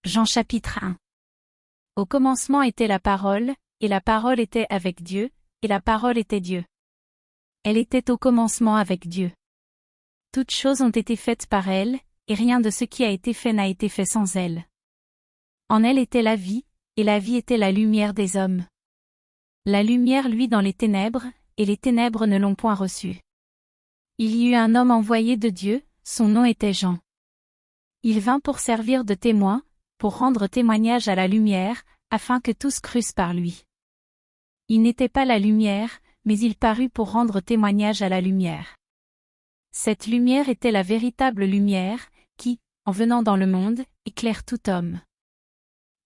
Jean chapitre 1. Au commencement était la parole, et la parole était avec Dieu, et la parole était Dieu. Elle était au commencement avec Dieu. Toutes choses ont été faites par elle, et rien de ce qui a été fait n'a été fait sans elle. En elle était la vie, et la vie était la lumière des hommes. La lumière luit dans les ténèbres, et les ténèbres ne l'ont point reçue. Il y eut un homme envoyé de Dieu, son nom était Jean. Il vint pour servir de témoin, pour rendre témoignage à la lumière, afin que tous crussent par lui. Il n'était pas la lumière, mais il parut pour rendre témoignage à la lumière. Cette lumière était la véritable lumière, qui, en venant dans le monde, éclaire tout homme.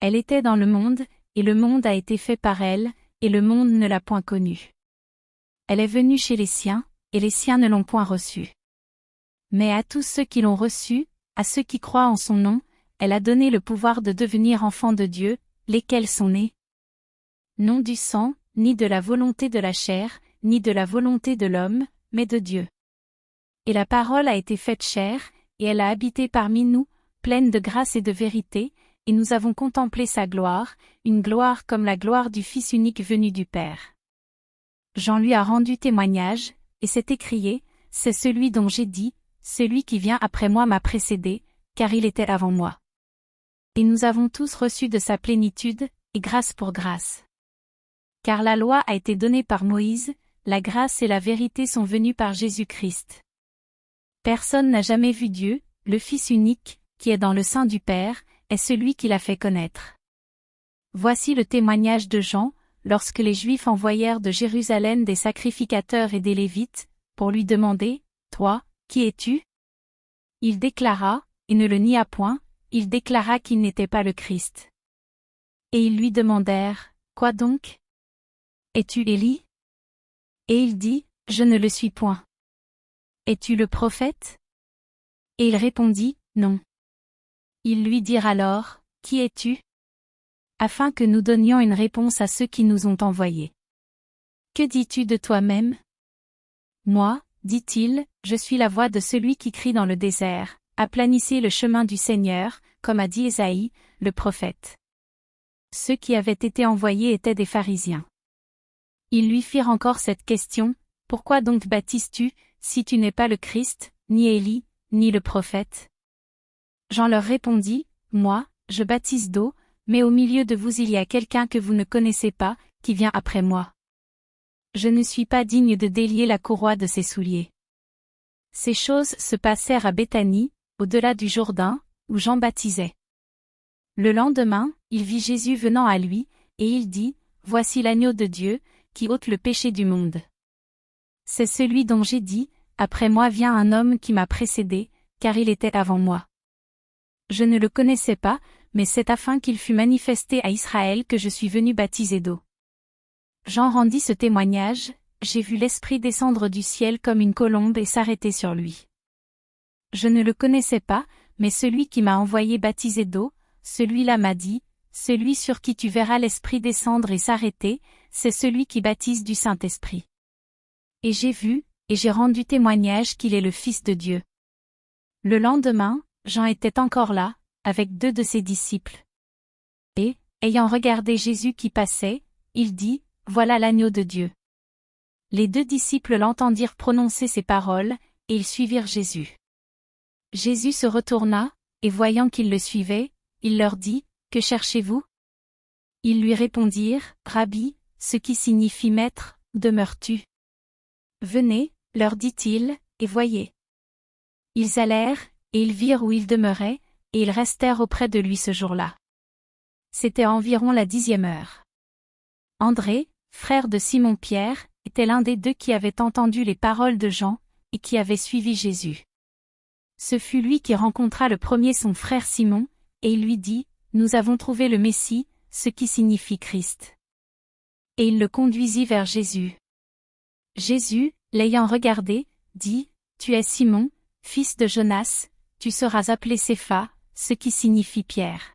Elle était dans le monde, et le monde a été fait par elle, et le monde ne l'a point connue. Elle est venue chez les siens, et les siens ne l'ont point reçue. Mais à tous ceux qui l'ont reçue, à ceux qui croient en son nom, elle a donné le pouvoir de devenir enfants de Dieu, lesquels sont nés. Non du sang, ni de la volonté de la chair, ni de la volonté de l'homme, mais de Dieu. Et la parole a été faite chair, et elle a habité parmi nous, pleine de grâce et de vérité, et nous avons contemplé sa gloire, une gloire comme la gloire du Fils unique venu du Père. Jean lui a rendu témoignage, et s'est écrié, c'est celui dont j'ai dit, celui qui vient après moi m'a précédé, car il était avant moi. Et nous avons tous reçu de sa plénitude, et grâce pour grâce. Car la loi a été donnée par Moïse, la grâce et la vérité sont venues par Jésus-Christ. Personne n'a jamais vu Dieu, le Fils unique, qui est dans le sein du Père, est celui qui l'a fait connaître. Voici le témoignage de Jean, lorsque les Juifs envoyèrent de Jérusalem des sacrificateurs et des Lévites, pour lui demander, « Toi, qui es-tu » Il déclara, et ne le nia point, il déclara qu'il n'était pas le Christ. Et ils lui demandèrent, « Quoi donc ? Es-tu Élie » Et il dit, « Je ne le suis point. » « Es-tu le prophète » Et il répondit, « Non. » Ils lui dirent alors, « Qui es-tu » afin que nous donnions une réponse à ceux qui nous ont envoyés. « Que dis-tu de toi-même » Moi, dit-il, je suis la voix de celui qui crie dans le désert, aplanissez le chemin du Seigneur, comme a dit Ésaïe, le prophète. Ceux qui avaient été envoyés étaient des pharisiens. Ils lui firent encore cette question, pourquoi donc baptises-tu, si tu n'es pas le Christ, ni Élie, ni le prophète ? Jean leur répondit, moi, je baptise d'eau, mais au milieu de vous il y a quelqu'un que vous ne connaissez pas, qui vient après moi. Je ne suis pas digne de délier la courroie de ses souliers. Ces choses se passèrent à Béthanie, au-delà du Jourdain, où Jean baptisait. Le lendemain, il vit Jésus venant à lui, et il dit, voici l'agneau de Dieu, qui ôte le péché du monde. C'est celui dont j'ai dit, après moi vient un homme qui m'a précédé, car il était avant moi. Je ne le connaissais pas, mais c'est afin qu'il fût manifesté à Israël que je suis venu baptiser d'eau. Jean rendit ce témoignage, j'ai vu l'Esprit descendre du ciel comme une colombe et s'arrêter sur lui. Je ne le connaissais pas, mais celui qui m'a envoyé baptiser d'eau, celui-là m'a dit, celui sur qui tu verras l'Esprit descendre et s'arrêter, c'est celui qui baptise du Saint-Esprit. Et j'ai vu, et j'ai rendu témoignage qu'il est le Fils de Dieu. Le lendemain, Jean était encore là, avec 2 de ses disciples. Et, ayant regardé Jésus qui passait, il dit, voilà l'agneau de Dieu. Les 2 disciples l'entendirent prononcer ces paroles, et ils suivirent Jésus. Jésus se retourna, et voyant qu'ils le suivaient, il leur dit, que cherchez-vous ? Ils lui répondirent, Rabbi, ce qui signifie maître, où demeures-tu ? Venez, leur dit-il, et voyez. Ils allèrent, et ils virent où il demeurait, et ils restèrent auprès de lui ce jour-là. C'était environ la 10e heure. André, frère de Simon-Pierre, était l'un des 2 qui avaient entendu les paroles de Jean, et qui avait suivi Jésus. Ce fut lui qui rencontra le premier son frère Simon, et il lui dit, nous avons trouvé le Messie, ce qui signifie Christ. Et il le conduisit vers Jésus. Jésus, l'ayant regardé, dit, tu es Simon, fils de Jonas, tu seras appelé Cépha, ce qui signifie Pierre.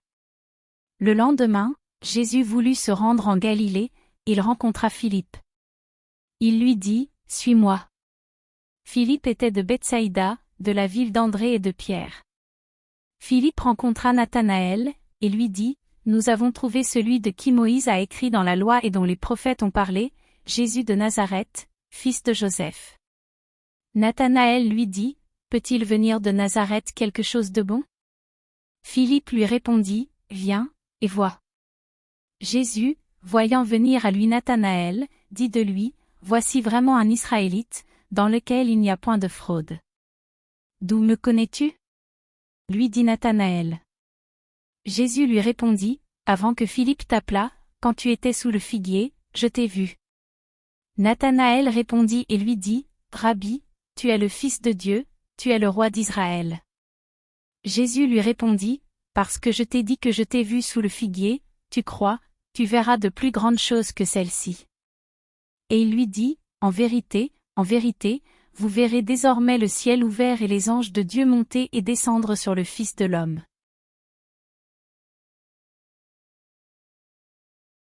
Le lendemain, Jésus voulut se rendre en Galilée, et il rencontra Philippe. Il lui dit, suis-moi. Philippe était de Bethsaïda, de la ville d'André et de Pierre. Philippe rencontra Nathanaël, et lui dit, « Nous avons trouvé celui de qui Moïse a écrit dans la loi et dont les prophètes ont parlé, Jésus de Nazareth, fils de Joseph. » Nathanaël lui dit, « Peut-il venir de Nazareth quelque chose de bon ?» Philippe lui répondit, « Viens, et vois. » Jésus, voyant venir à lui Nathanaël, dit de lui, « Voici vraiment un Israélite, dans lequel il n'y a point de fraude. » « D'où me connais-tu » lui dit Nathanaël. Jésus lui répondit, « Avant que Philippe t'appelât, quand tu étais sous le figuier, je t'ai vu. » Nathanaël répondit et lui dit, « Rabbi, tu es le Fils de Dieu, tu es le roi d'Israël. » Jésus lui répondit, « Parce que je t'ai dit que je t'ai vu sous le figuier, tu crois, tu verras de plus grandes choses que celles-ci. » Et il lui dit, « En vérité, vous verrez désormais le ciel ouvert et les anges de Dieu monter et descendre sur le Fils de l'homme. »